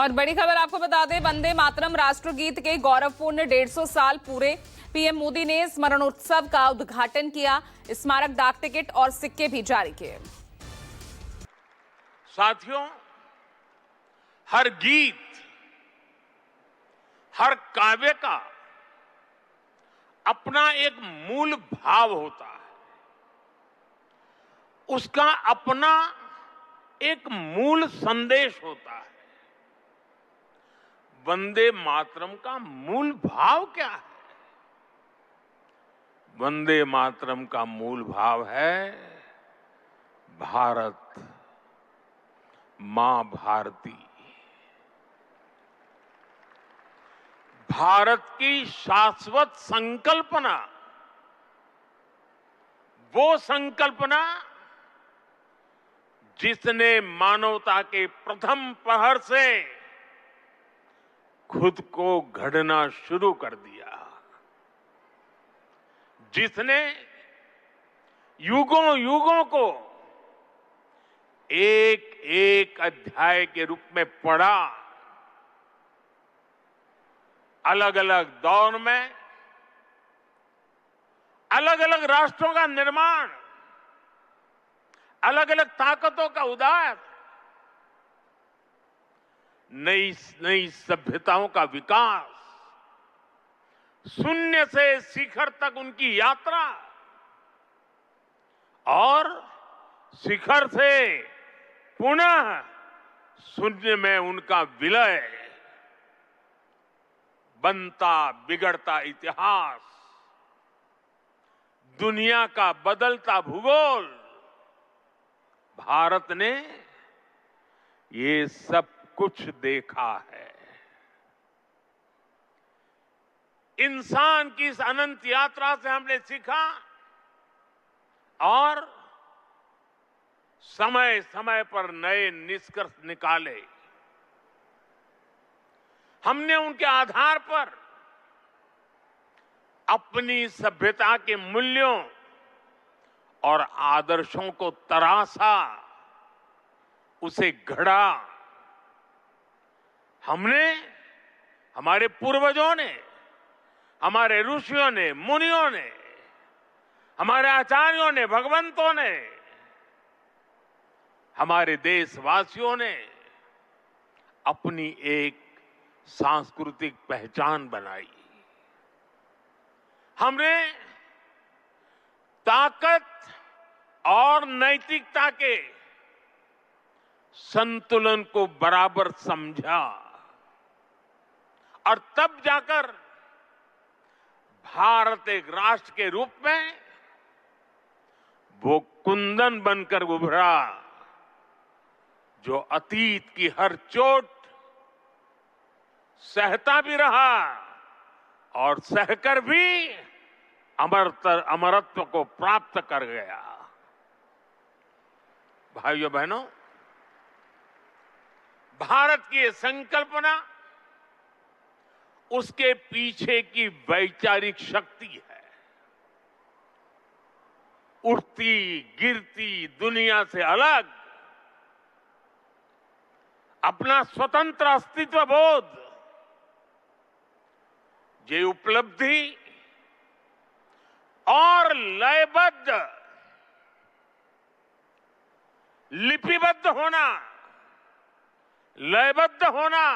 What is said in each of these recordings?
और बड़ी खबर आपको बता दें, वंदे मातरम राष्ट्रगीत के गौरवपूर्ण 150 साल पूरे। पीएम मोदी ने स्मरणोत्सव का उद्घाटन किया, स्मारक डाक टिकट और सिक्के भी जारी किए। साथियों, हर गीत, हर काव्य का अपना एक मूल भाव होता है, उसका अपना एक मूल संदेश होता है। वंदे मातरम का मूल भाव क्या है? वंदे मातरम का मूल भाव है भारत मां भारती। भारत की शाश्वत संकल्पना, वो संकल्पना जिसने मानवता के प्रथम पहर से खुद को गढ़ना शुरू कर दिया, जिसने युगों युगों को एक एक अध्याय के रूप में पढ़ा, अलग अलग दौर में अलग अलग राष्ट्रों का निर्माण, अलग अलग ताकतों का उदय, नई नई सभ्यताओं का विकास, शून्य से शिखर तक उनकी यात्रा और शिखर से पुनः शून्य में उनका विलय, बनता बिगड़ता इतिहास, दुनिया का बदलता भूगोल, भारत ने ये सब कुछ देखा है। इंसान की इस अनंत यात्रा से हमने सीखा और समय समय पर नए निष्कर्ष निकाले। हमने उनके आधार पर अपनी सभ्यता के मूल्यों और आदर्शों को तराशा, उसे गढ़ा। हमने, हमारे पूर्वजों ने, हमारे ऋषियों ने, मुनियों ने, हमारे आचार्यों ने, भगवंतों ने, हमारे देशवासियों ने अपनी एक सांस्कृतिक पहचान बनाई। हमने ताकत और नैतिकता के संतुलन को बराबर समझा और तब जाकर भारत एक राष्ट्र के रूप में वो कुंदन बनकर उभरा जो अतीत की हर चोट सहता भी रहा और सहकर भी अमरत्व को प्राप्त कर गया। भाइयों बहनों, भारत की ये संकल्पना, उसके पीछे की वैचारिक शक्ति है। उठती गिरती दुनिया से अलग अपना स्वतंत्र अस्तित्व बोध, ये उपलब्धि और लयबद्ध, लिपिबद्ध होना, लयबद्ध होना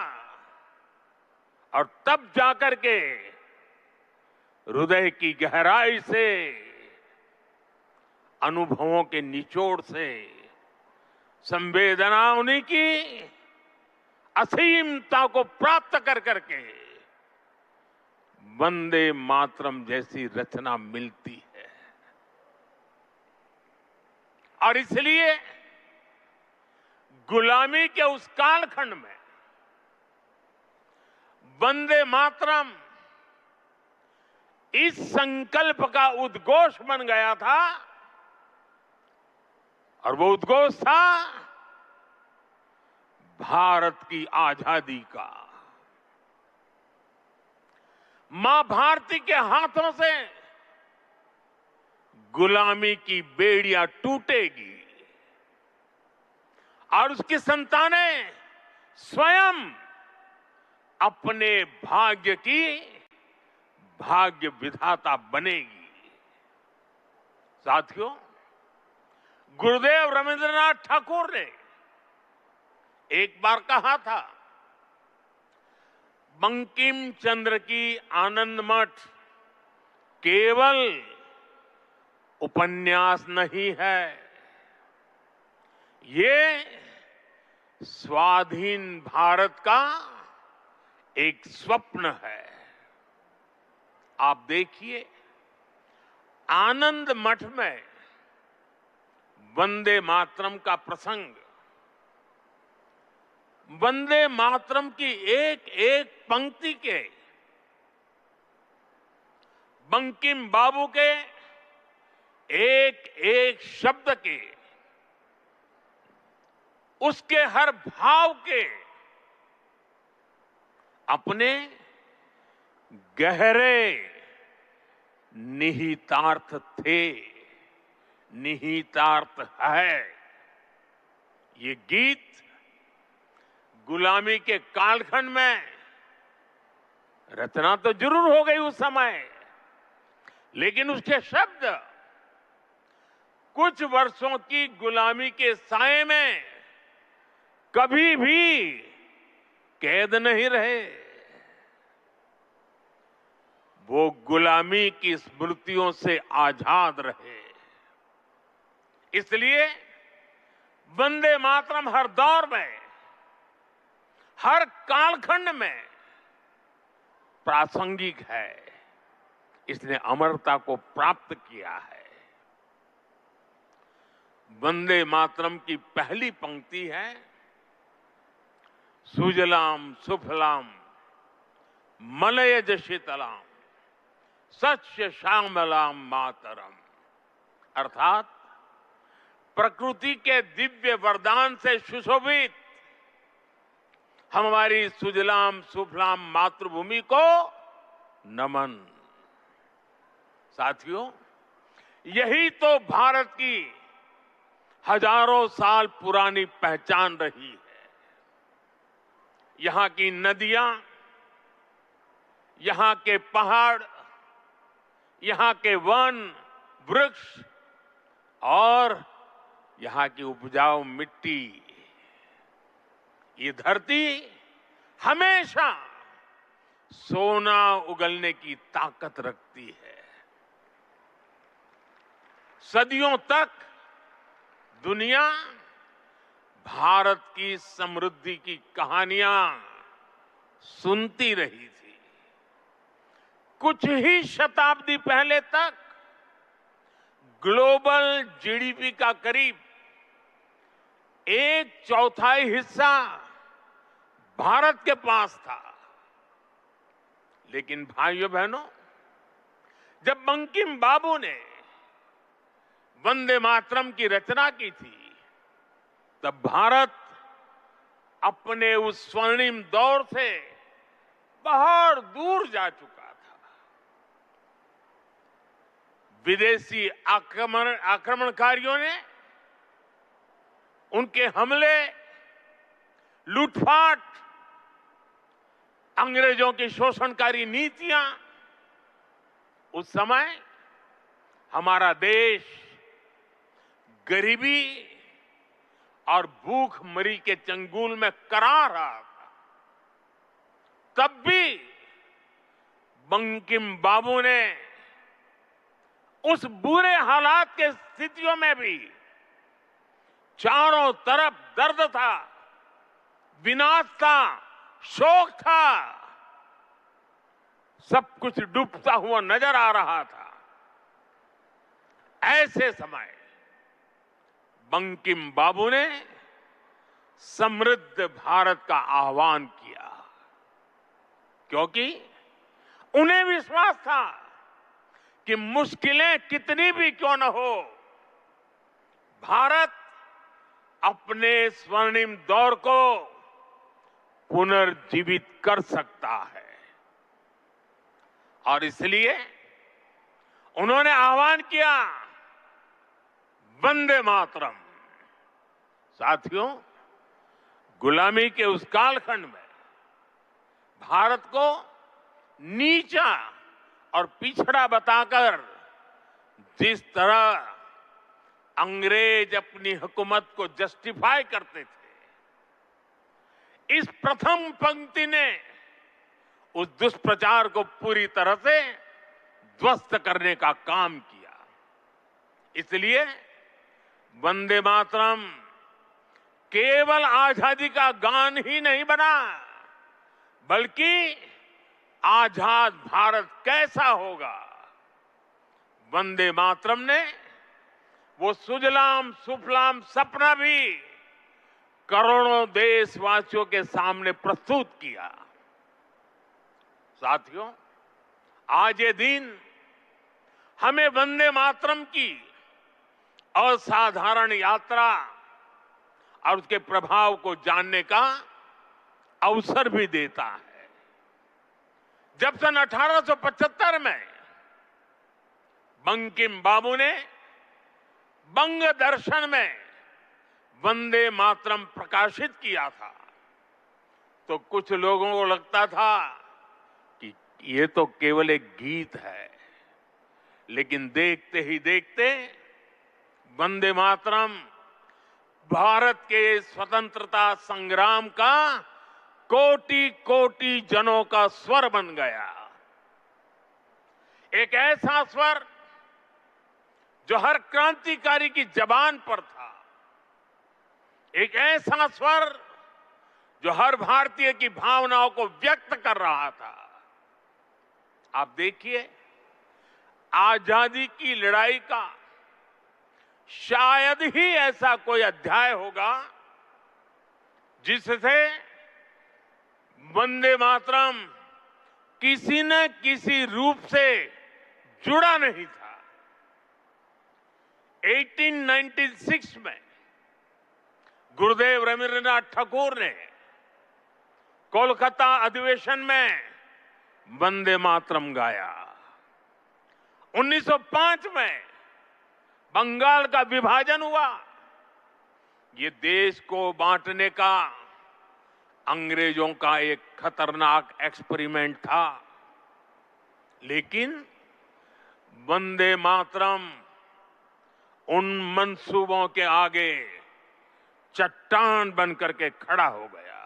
और तब जाकर के हृदय की गहराई से, अनुभवों के निचोड़ से, संवेदनाओं की असीमता को प्राप्त कर करके वंदे मातरम जैसी रचना मिलती है। और इसलिए गुलामी के उस कालखंड में वंदे मातरम इस संकल्प का उद्घोष बन गया था और वो उद्घोष था भारत की आजादी का। मां भारती के हाथों से गुलामी की बेड़ियां टूटेगी और उसकी संतानें स्वयं अपने भाग्य की भाग्य विधाता बनेगी। साथियों, गुरुदेव रविंद्रनाथ ठाकुर ने एक बार कहा था, बंकिम चंद्र की आनंद मठ केवल उपन्यास नहीं है, ये स्वाधीन भारत का एक स्वप्न है। आप देखिए, आनंद मठ में वंदे मातरम का प्रसंग, वंदे मातरम की एक एक पंक्ति के, बंकिम बाबू के एक एक शब्द के, उसके हर भाव के अपने गहरे निहितार्थ थे, निहितार्थ है। ये गीत गुलामी के कालखंड में रचना तो जरूर हो गई उस समय, लेकिन उसके शब्द कुछ वर्षों की गुलामी के साए में कभी भी कैद नहीं रहे। वो गुलामी की स्मृतियों से आजाद रहे। इसलिए वंदे मातरम हर दौर में, हर कालखंड में प्रासंगिक है। इसने अमरता को प्राप्त किया है। वंदे मातरम की पहली पंक्ति है, सुजलाम सुफलाम मलयज शीतलाम सस्य श्यामलाम मातरम। अर्थात प्रकृति के दिव्य वरदान से सुशोभित हमारी सुजलाम सुफलाम मातृभूमि को नमन। साथियों, यही तो भारत की हजारों साल पुरानी पहचान रही है। यहां की नदियां, यहां के पहाड़, यहां के वन वृक्ष और यहां की उपजाऊ मिट्टी, ये धरती हमेशा सोना उगलने की ताकत रखती है। सदियों तक दुनिया भारत की समृद्धि की कहानियां सुनती रही थी। कुछ ही शताब्दी पहले तक ग्लोबल जीडीपी का करीब 1/4 हिस्सा भारत के पास था। लेकिन भाइयों बहनों, जब बंकिम बाबू ने वंदे मातरम की रचना की थी, तब भारत अपने उस स्वर्णिम दौर से बहुत दूर जा चुका था। विदेशी आक्रमणकारियों ने उनके हमले, लूटपाट, अंग्रेजों की शोषणकारी नीतियां, उस समय हमारा देश गरीबी और भूखमरी के चंगुल में करा रहा था। तब भी बंकिम बाबू ने उस बुरे हालात के स्थितियों में भी, चारों तरफ दर्द था, विनाश था, शोक था, सब कुछ डूबता हुआ नजर आ रहा था। ऐसे समय बंकिम बाबू ने समृद्ध भारत का आह्वान किया, क्योंकि उन्हें विश्वास था कि मुश्किलें कितनी भी क्यों न हो, भारत अपने स्वर्णिम दौर को पुनर्जीवित कर सकता है। और इसलिए उन्होंने आह्वान किया, वंदे मातरम। साथियों, गुलामी के उस कालखंड में भारत को नीचा और पिछड़ा बताकर जिस तरह अंग्रेज अपनी हुकूमत को जस्टिफाई करते थे, इस प्रथम पंक्ति ने उस दुष्प्रचार को पूरी तरह से ध्वस्त करने का काम किया। इसलिए वंदे मातरम केवल आजादी का गान ही नहीं बना, बल्कि आजाद भारत कैसा होगा, वंदे मातरम ने वो सुजलाम सुफलाम सपना भी करोड़ों देशवासियों के सामने प्रस्तुत किया। साथियों, आज ये दिन हमें वंदे मातरम की असाधारण यात्रा और उसके प्रभाव को जानने का अवसर भी देता है। जब सन 1875 में बंकिम बाबू ने बंग दर्शन में वंदे मातरम प्रकाशित किया था, तो कुछ लोगों को लगता था कि ये तो केवल एक गीत है, लेकिन देखते ही देखते वंदे मातरम भारत के स्वतंत्रता संग्राम का कोटि कोटि जनों का स्वर बन गया। एक ऐसा स्वर जो हर क्रांतिकारी की जबान पर था, एक ऐसा स्वर जो हर भारतीय की भावनाओं को व्यक्त कर रहा था। आप देखिए, आजादी की लड़ाई का शायद ही ऐसा कोई अध्याय होगा जिससे वंदे मातरम किसी न किसी रूप से जुड़ा नहीं था। 1896 में गुरुदेव रवींद्रनाथ ठाकुर ने कोलकाता अधिवेशन में वंदे मातरम गाया। 1905 में बंगाल का विभाजन हुआ। ये देश को बांटने का अंग्रेजों का एक खतरनाक एक्सपेरिमेंट था, लेकिन वंदे मातरम उन मंसूबों के आगे चट्टान बनकर के खड़ा हो गया।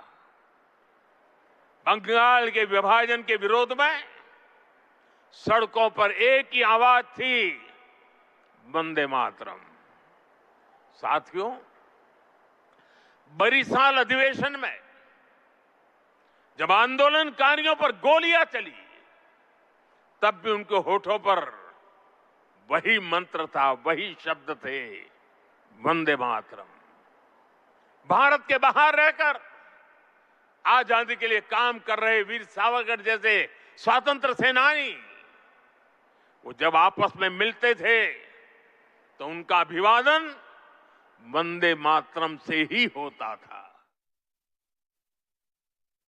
बंगाल के विभाजन के विरोध में सड़कों पर एक ही आवाज थी, वंदे मातरम। साथियों, बरिसाल अधिवेशन में जब आंदोलनकारियों पर गोलियां चली, तब भी उनके होठों पर वही मंत्र था, वही शब्द थे, वंदे मातरम। भारत के बाहर रहकर आजादी के लिए काम कर रहे वीर सावरकर जैसे स्वतंत्र सेनानी, वो जब आपस में मिलते थे तो उनका अभिवादन वंदे मातरम से ही होता था।